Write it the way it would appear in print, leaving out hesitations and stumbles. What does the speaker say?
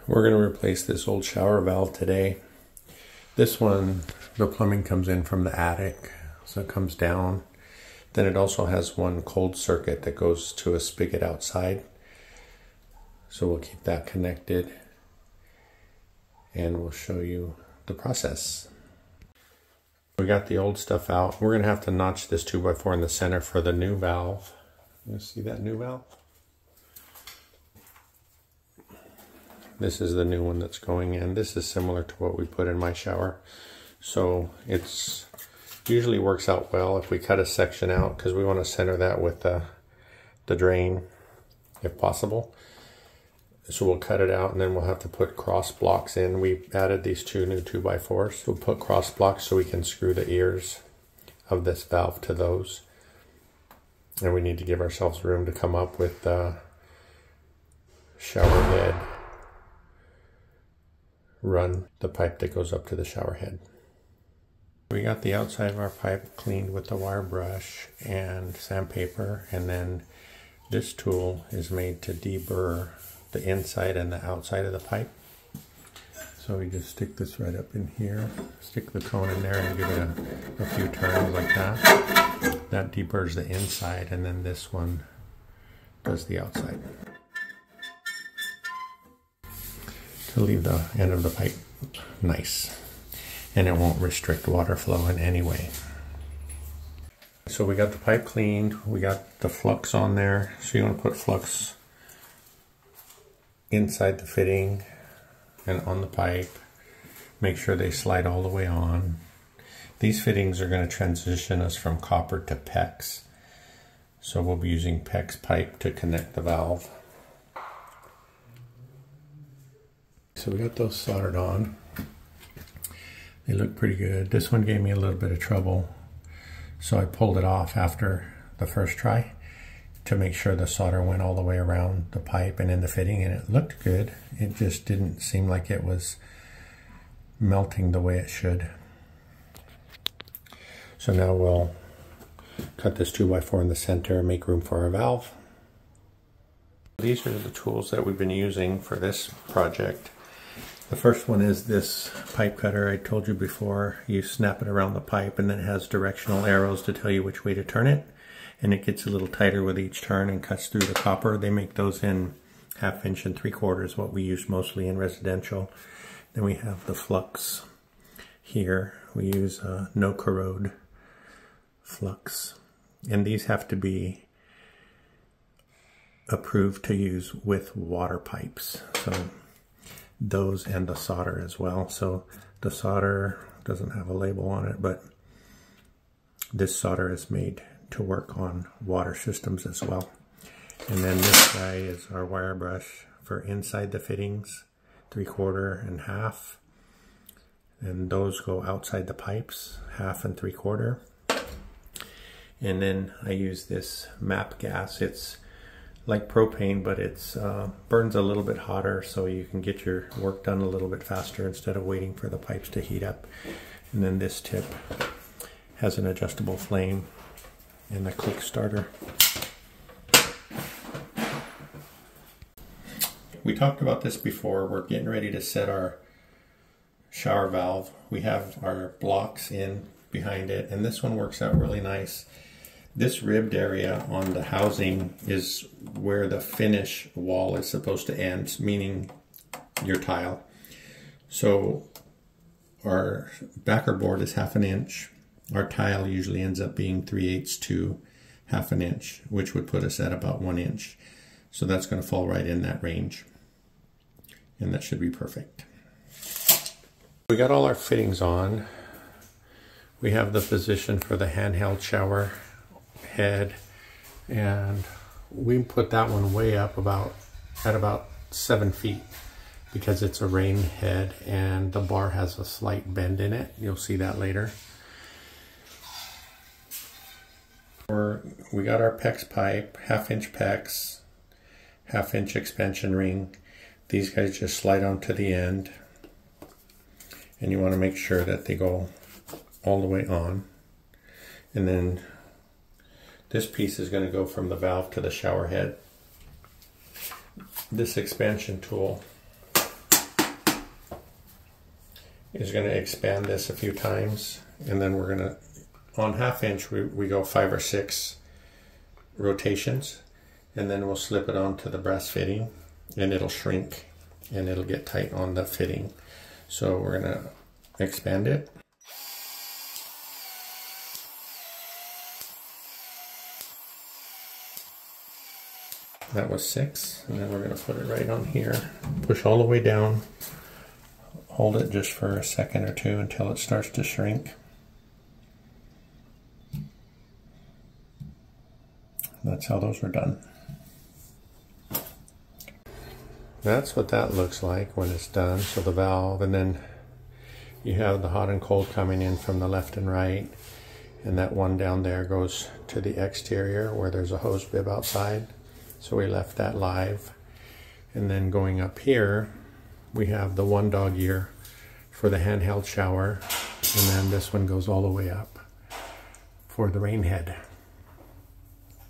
We're going to replace this old shower valve today. This one, the plumbing comes in from the attic, so it comes down. Then it also has one cold circuit that goes to a spigot outside. So we'll keep that connected and we'll show you the process. We got the old stuff out. We're going to have to notch this 2x4 in the center for the new valve. You see that new valve? This is the new one that's going in. This is similar to what we put in my shower. So it's usually works out well if we cut a section out, because we want to center that with the drain if possible. So we'll cut it out and then we'll have to put cross blocks in. We added these two new 2x4s. We'll put cross blocks so we can screw the ears of this valve to those. And we need to give ourselves room to come up with the shower head run, the pipe that goes up to the shower head. We got the outside of our pipe cleaned with the wire brush and sandpaper, and then this tool is made to deburr the inside and the outside of the pipe. So we just stick this right up in here, stick the cone in there and give it a few turns like that. That deburrs the inside, and then this one does the outside, to leave the end of the pipe nice, and it won't restrict water flow in any way. So we got the pipe cleaned, we got the flux on there. So you want to put flux inside the fitting and on the pipe. Make sure they slide all the way on. These fittings are going to transition us from copper to PEX. So we'll be using PEX pipe to connect the valve. So we got those soldered on. They look pretty good. This one gave me a little bit of trouble, so I pulled it off after the first try to make sure the solder went all the way around the pipe and in the fitting, and it looked good. It just didn't seem like it was melting the way it should. So now we'll cut this 2x4 in the center and make room for our valve. These are the tools that we've been using for this project. The first one is this pipe cutter. I told you before, you snap it around the pipe and then it has directional arrows to tell you which way to turn it. And it gets a little tighter with each turn and cuts through the copper. They make those in 1/2 inch and 3/4, what we use mostly in residential. Then we have the flux here. We use no corrode flux. And these have to be approved to use with water pipes. So those and the solder as well. So the solder doesn't have a label on it, but this solder is made to work on water systems as well. And then this guy is our wire brush for inside the fittings, 3/4 and 1/2. And those go outside the pipes, 1/2 and 3/4. And then I use this MAP gas. It's like propane, but it's burns a little bit hotter, so you can get your work done a little bit faster instead of waiting for the pipes to heat up. And then this tip has an adjustable flame and a quick starter. We talked about this before. We're getting ready to set our shower valve. We have our blocks in behind it, and this one works out really nice. This ribbed area on the housing is where the finish wall is supposed to end, meaning your tile. So our backer board is 1/2 inch. Our tile usually ends up being 3/8 to 1/2 inch, which would put us at about 1 inch. So that's going to fall right in that range. And that should be perfect. We got all our fittings on. We have the position for the handheld shower head, and we put that one way up at about 7 feet because it's a rain head and the bar has a slight bend in it. You'll see that later. We got our PEX pipe, 1/2 inch PEX, 1/2 inch expansion ring. These guys just slide onto the end, and you want to make sure that they go all the way on. And then this piece is going to go from the valve to the shower head. This expansion tool is going to expand this a few times, and then we're going to, on 1/2 inch, we go 5 or 6 rotations, and then we'll slip it onto the brass fitting, and it'll shrink and it'll get tight on the fitting. So we're going to expand it. That was 6, and then we're going to put it right on here. Push all the way down. Hold it just for a second or two until it starts to shrink. That's how those are done. That's what that looks like when it's done. So the valve, and then you have the hot and cold coming in from the left and right, and that one down there goes to the exterior where there's a hose bib outside. So we left that live. And then going up here, we have the 1 dog ear for the handheld shower, and then this one goes all the way up for the rain head.